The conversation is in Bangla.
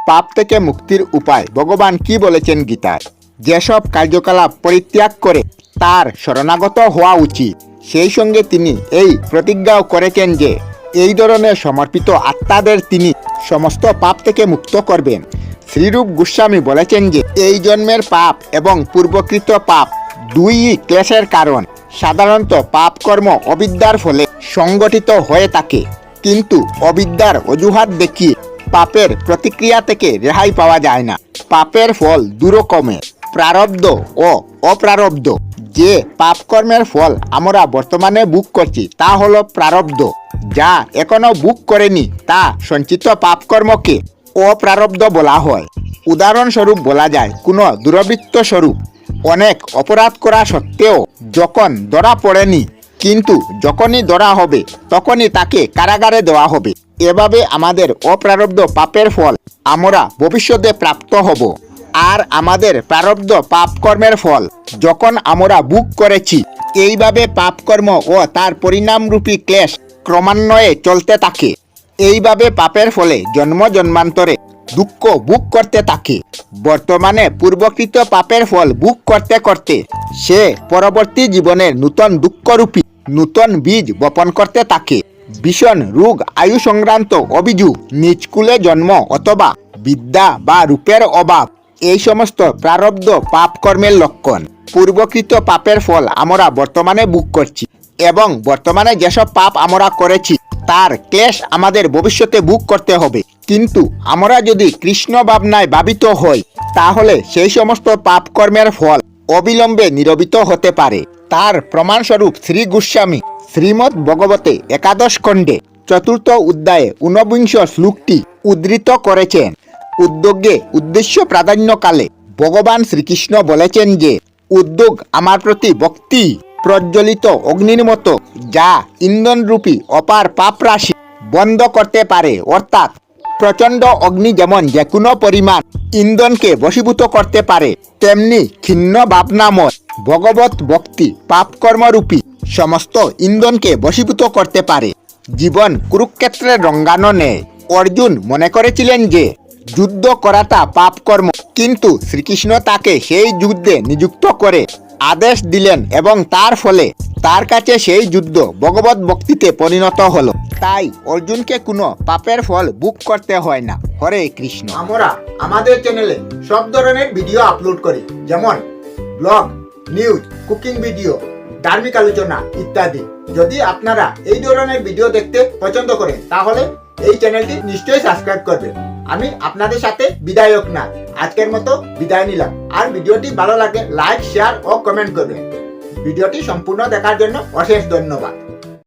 পাপ থেকে মুক্তির উপায় ভগবান কি বলেছেন গীতায়? যেসব কার্যকলাপ পরিত্যাগ করে তার শরণাগত হওয়া উচিত, সেই সঙ্গে তিনি এই প্রতিজ্ঞাও করেছেন যে এই ধরনের সমর্পিত আত্মাদের তিনি সমস্ত পাপ থেকে মুক্ত করবেন। শ্রীরূপ গোস্বামী বলেছেন যে এই জন্মের পাপ এবং পূর্বকৃত পাপ দুইই ক্লেশের কারণ। সাধারণত পাপ কর্ম অবিদ্যার ফলে সংগঠিত হয়ে থাকে, কিন্তু অবিদ্যার অজুহাত দেখিয়ে পাপের প্রতিক্রিয়া থেকে রেহাই পাওয়া যায় না। পাপের ফল দুরকমের, প্রারব্ধ ও অপ্রারব্ধ। যে পাপকর্মের ফল আমরা বর্তমানে ভোগ করছি তা হলো প্রারব্ধ। যা এখনো ভোগ করেনি তা সঞ্চিত পাপকর্মকে অপ্রারব্ধ বলা হয়। উদাহরণস্বরূপ বলা যায়, কোনো দুর্বৃত্ত স্বরূপ অনেক অপরাধ করা সত্ত্বেও যখন ধরা পড়েনি, কিন্তু যখনই ধরা হবে তখনই তাকে কারাগারে দেওয়া হবে। এভাবে আমাদের অপ্রারব্ধ পাপের ফল আমরা ভবিষ্যতে প্রাপ্ত হব। আর আমাদের প্রারব্ধ পাপকর্মের ফল যখন আমরা ভোগ করেছি, এইভাবে পাপকর্ম ও তার পরিণামরূপী ক্লেশ ক্রমান্বয়ে চলতে থাকে। এইভাবে পাপের ফলে জন্ম জন্মান্তরে দুঃখ ভোগ করতে থাকে। বর্তমানে পূর্বকৃত পাপের ফল ভোগ করতে করতে সে পরবর্তী জীবনের নূতন দুঃখরূপী নূতন বীজ বপন করতে থাকে। ভীষণ রোগ, আয়ু সংক্রান্ত অভিযোগ, নিচকুলে জন্ম অথবা বিদ্যা বা রূপের অভাব, এই সমস্ত প্রারব্ধ পাপ কর্মের লক্ষণ। পূর্বকৃত পাপের ফল আমরা বর্তমানে ভোগ করছি, এবং বর্তমানে যেসব পাপ আমরা করেছি তার ক্লেশ আমাদের ভবিষ্যতে ভোগ করতে হবে। কিন্তু আমরা যদি কৃষ্ণ ভাবনায় ভাবিত হই, তাহলে সেই সমস্ত পাপ কর্মের ফল অবিলম্বে নিরবিত হতে পারে। তার প্রমাণস্বরূপ শ্রী গোস্বামী শ্রীমদ্ ভগবতে একাদশ খণ্ডে চতুর্থ অধ্যায়ে 49 শ্লোকটি উদ্ধৃত করেছেন। উদ্যোগে উদ্দেশ্য প্রাধান্যকালে ভগবান শ্রীকৃষ্ণ বলেছেন যে উদ্যোগ আমার প্রতি ভক্তি প্রজ্বলিত অগ্নির মতো, যা ইন্ধনরূপী অপার পাপ রাশি বন্ধ করতে পারে। অর্থাৎ প্রচণ্ড অগ্নি যেমন যে কোনো পরিমাণ ইন্ধনকে বশীভূত করতে পারে, তেমনি ক্ষীণ ভাবনাময় ভগবত ভক্তি পাপকর্মরূপী সমস্ত ইন্ধনকে বশীভূত করতে পারে। জীবন কুরুক্ষেত্রের রঙ্গানো নেয়। অর্জুন মনে করেছিলেন যে যুদ্ধ করাটা পাপকর্ম, কিন্তু শ্রীকৃষ্ণ তাকে সেই যুদ্ধে নিযুক্ত করে আদেশ দিলেন, এবং তার ফলে তার কাছে সেই যুদ্ধ ভগবত ভক্তিতে পরিণত হলো। তাই অর্জুনকে কোনো পাপের ফল ভোগ করতে হয় না। হরে কৃষ্ণ। আমরা আমাদের চ্যানেলে সব ধরনের ভিডিও আপলোড করি, যেমন ব্লগ, নিউজ, কুকিং ভিডিও, ধার্মিক আলোচনা ইত্যাদি। যদি আপনারা এই ধরনের ভিডিও দেখতে পছন্দ করেন, তাহলে এই চ্যানেলটি নিশ্চয়ই সাবস্ক্রাইব করবেন। আমি আপনাদের সাথে বিদায়ক না, আজকের মতো বিদায় নিলাম। আর ভিডিওটি ভালো লাগলে লাইক, শেয়ার ও কমেন্ট করবেন। ভিডিওটি সম্পূর্ণ দেখার জন্য অশেষ ধন্যবাদ।